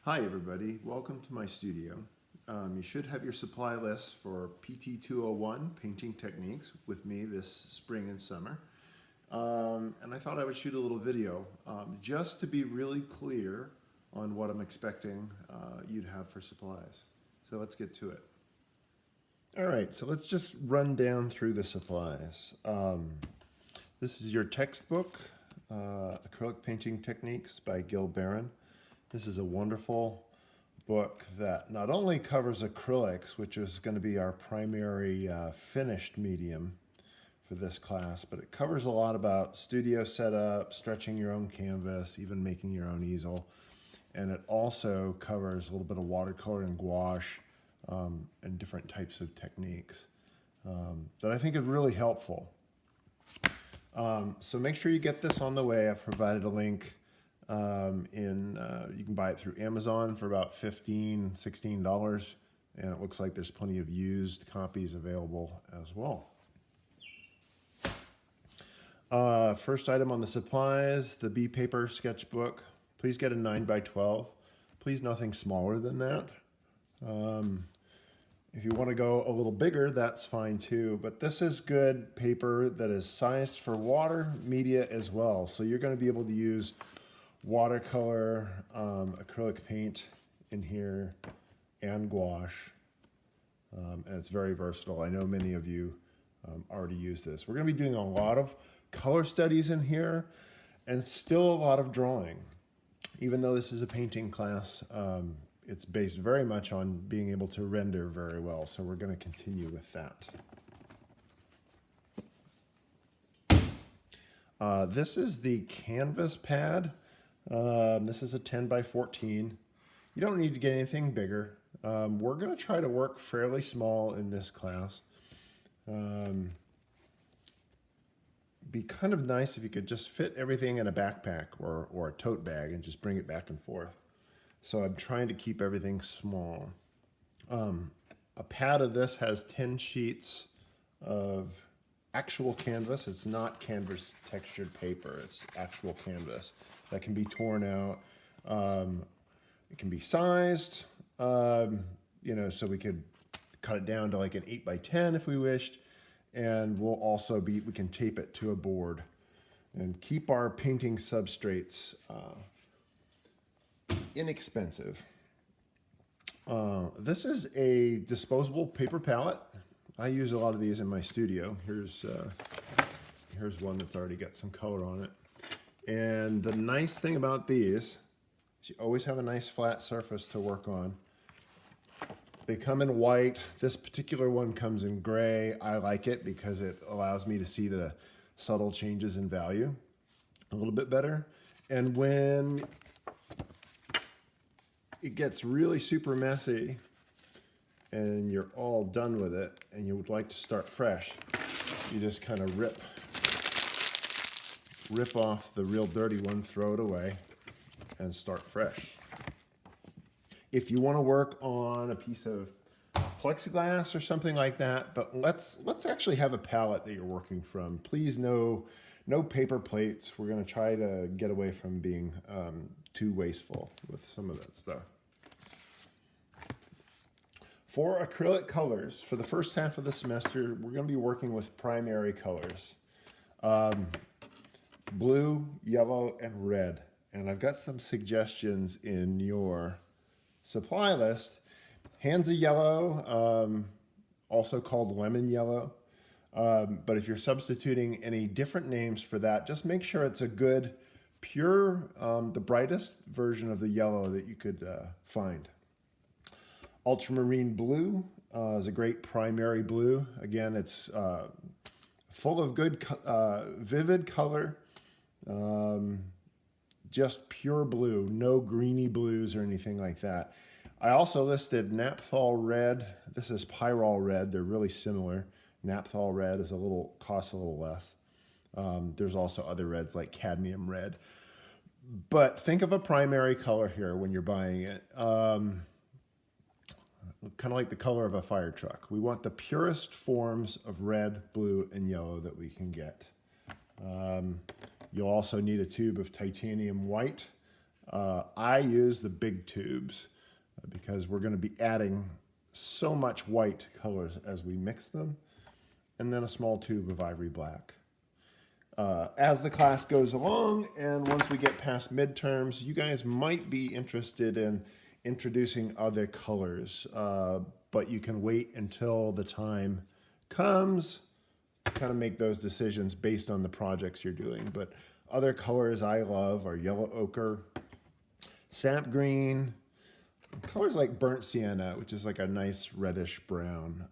Hi everybody, welcome to my studio. You should have your supply list for PT 201 Painting Techniques with me this spring and summer. And I thought I would shoot a little video just to be really clear on what I'm expecting you to have for supplies. So let's get to it. All right, so let's just run down through the supplies. This is your textbook, Acrylic Painting Techniques by Gil Barron. This is a wonderful book that not only covers acrylics, which is going to be our primary finished medium for this class, but it covers a lot about studio setup, stretching your own canvas, even making your own easel. And it also covers a little bit of watercolor and gouache and different types of techniques that I think is really helpful. So make sure you get this on the way. I've provided a link. You can buy it through Amazon for about $15, $16, and it looks like there's plenty of used copies available as well. First item on the supplies, the B paper sketchbook. Please get a 9x12. Please nothing smaller than that. If you want to go a little bigger, that's fine too, but this is good paper that is sized for water media as well. So you're going to be able to use watercolor, acrylic paint in here, and gouache, and it's very versatile. I know many of you already use this. We're going to be doing a lot of color studies in here, and still a lot of drawing. Even though this is a painting class, it's based very much on being able to render very well, so we're going to continue with that. This is the canvas pad. This is a 10x14. You don't need to get anything bigger. We're going to try to work fairly small in this class. Be kind of nice if you could just fit everything in a backpack or a tote bag and just bring it back and forth. So I'm trying to keep everything small. A pad of this has 10 sheets of actual canvas. It's not canvas textured paper, it's actual canvas that can be torn out. It can be sized, so we could cut it down to like an 8x10 if we wished, and we can tape it to a board and keep our painting substrates inexpensive. This is a disposable paper palette. I use a lot of these in my studio. Here's one that's already got some color on it. And the nice thing about these is you always have a nice flat surface to work on. They come in white. This particular one comes in gray. I like it because it allows me to see the subtle changes in value a little bit better. And when it gets really super messy and you're all done with it and you would like to start fresh, you just kind of rip off the real dirty one, throw it away, and start fresh. If you want to work on a piece of plexiglass or something like that, but let's actually have a palette that you're working from. Please no paper plates. We're going to try to get away from being too wasteful with some of that stuff. For acrylic colors, for the first half of the semester, we're going to be working with primary colors. Blue, yellow, and red. And I've got some suggestions in your supply list. Hands of yellow, also called lemon yellow. But if you're substituting any different names for that, just make sure it's a good, pure, the brightest version of the yellow that you could find. Ultramarine blue is a great primary blue. Again, it's full of good, vivid color. Just pure blue, no greeny blues or anything like that. I also listed naphthol red. This is pyrrole red. They're really similar. Naphthol red costs a little less. There's also other reds like cadmium red. But think of a primary color here when you're buying it. Kind of like the color of a fire truck. We want the purest forms of red, blue, and yellow that we can get. You'll also need a tube of titanium white. I use the big tubes because we're going to be adding so much white colors as we mix them, and then a small tube of ivory black. As the class goes along, and once we get past midterms, you guys might be interested in introducing other colors, but you can wait until the time comes to kind of make those decisions based on the projects you're doing. But other colors I love are yellow ochre, sap green, colors like burnt sienna, which is like a nice reddish brown.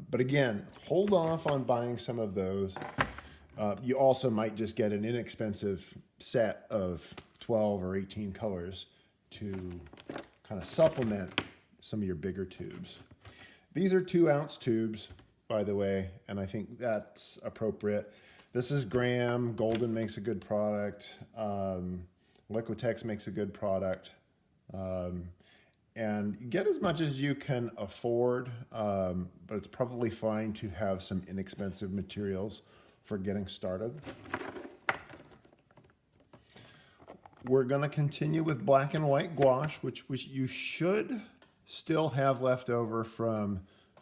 But again, hold off on buying some of those. You also might just get an inexpensive set of 12 or 18 colors to kind of supplement some of your bigger tubes. These are 2-ounce tubes, by the way, and I think that's appropriate. This is Graham. Golden makes a good product. Liquitex makes a good product. And get as much as you can afford, but it's probably fine to have some inexpensive materials for getting started. We're going to continue with black and white gouache, which you should still have left over from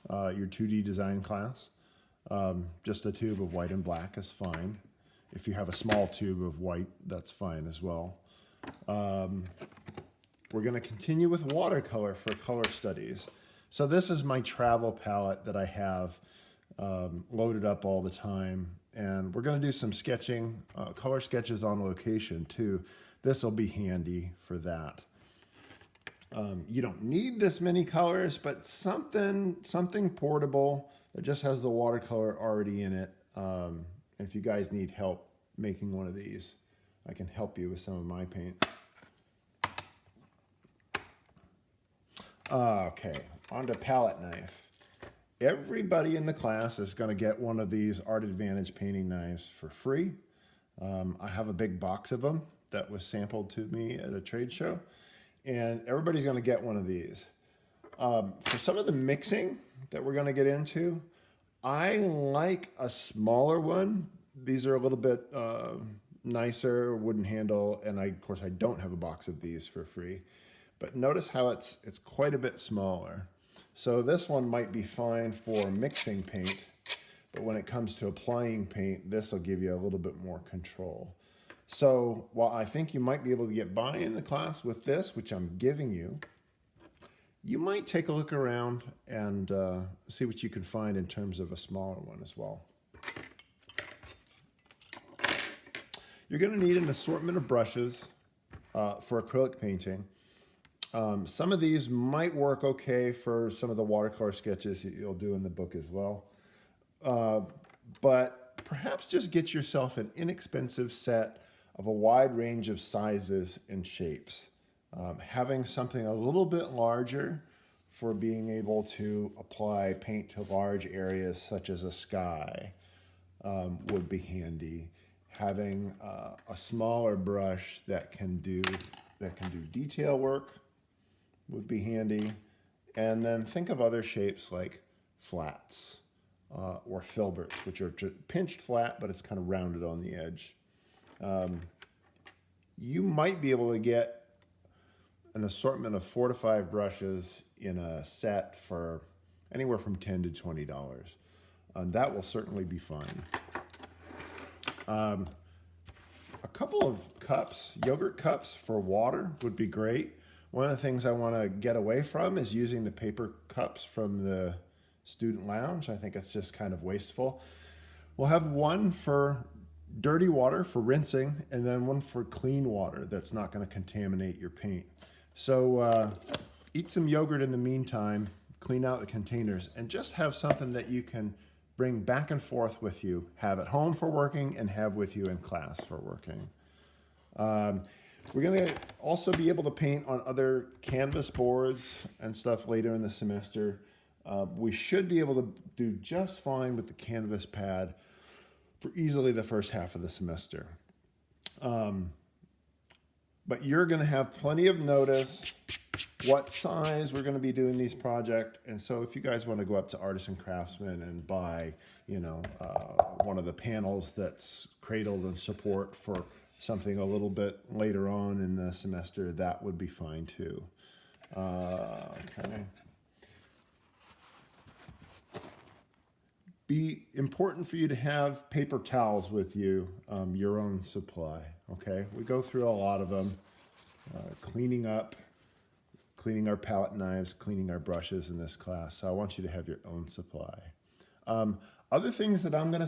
your 2D design class. Just a tube of white and black is fine. If you have a small tube of white, that's fine as well. We're going to continue with watercolor for color studies. So this is my travel palette that I have loaded up all the time. And we're going to do some sketching, color sketches on location too. This will be handy for that. You don't need this many colors, but something portable that just has the watercolor already in it. If you guys need help making one of these, I can help you with some of my paint. Okay, on to palette knife. Everybody in the class is going to get one of these Art Advantage painting knives for free. I have a big box of them that was sampled to me at a trade show, and everybody's going to get one of these. For some of the mixing that we're going to get into, I like a smaller one. These are a little bit nicer, wooden handle, and of course I don't have a box of these for free. But notice how it's quite a bit smaller. So this one might be fine for mixing paint, but when it comes to applying paint, this will give you a little bit more control. So while I think you might be able to get by in the class with this, which I'm giving you, you might take a look around and see what you can find in terms of a smaller one as well. You're going to need an assortment of brushes for acrylic painting. Some of these might work okay for some of the watercolor sketches you'll do in the book as well. But perhaps just get yourself an inexpensive set of a wide range of sizes and shapes. Having something a little bit larger for being able to apply paint to large areas such as a sky would be handy. Having a smaller brush that can do detail work would be handy. And then think of other shapes like flats or filberts, which are pinched flat, but it's kind of rounded on the edge. You might be able to get an assortment of 4 to 5 brushes in a set for anywhere from $10 to $20. And that will certainly be fine. A couple of cups, yogurt cups for water would be great. One of the things I want to get away from is using the paper cups from the student lounge. I think it's just kind of wasteful. We'll have one for dirty water for rinsing, and then one for clean water that's not going to contaminate your paint. So eat some yogurt in the meantime, clean out the containers, and just have something that you can bring back and forth with you, have at home for working and have with you in class for working. We're going to also be able to paint on other canvas boards and stuff later in the semester. We should be able to do just fine with the canvas pad for easily the first half of the semester. But you're going to have plenty of notice what size we're going to be doing these projects. And so if you guys want to go up to Artisan Craftsman and buy, one of the panels that's cradled and support for something a little bit later on in the semester, that would be fine too. Okay. Be important for you to have paper towels with you, your own supply, okay? We go through a lot of them, cleaning our palette knives, cleaning our brushes in this class, so I want you to have your own supply. Other things that I'm gonna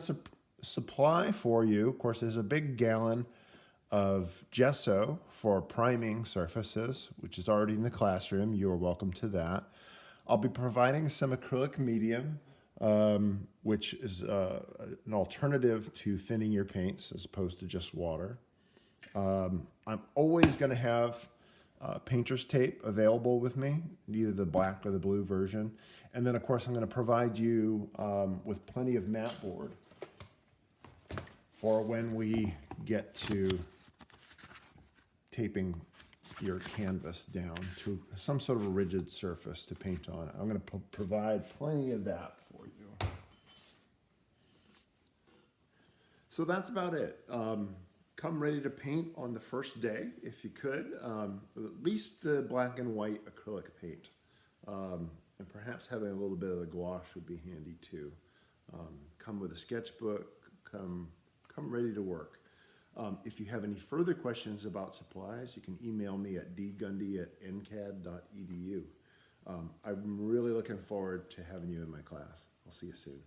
supply for you, of course, there's a big gallon of gesso for priming surfaces, which is already in the classroom. You are welcome to that. I'll be providing some acrylic medium, which is an alternative to thinning your paints as opposed to just water. I'm always going to have painter's tape available with me, either the black or the blue version. And then, of course, I'm going to provide you with plenty of mat board for when we get to taping your canvas down to some sort of a rigid surface to paint on. I'm going to provide plenty of that for you. So that's about it. Come ready to paint on the first day if you could. At least the black and white acrylic paint. And perhaps having a little bit of the gouache would be handy too. Come with a sketchbook, come ready to work. If you have any further questions about supplies, you can email me at dgundy@ncad.edu. I'm really looking forward to having you in my class. I'll see you soon.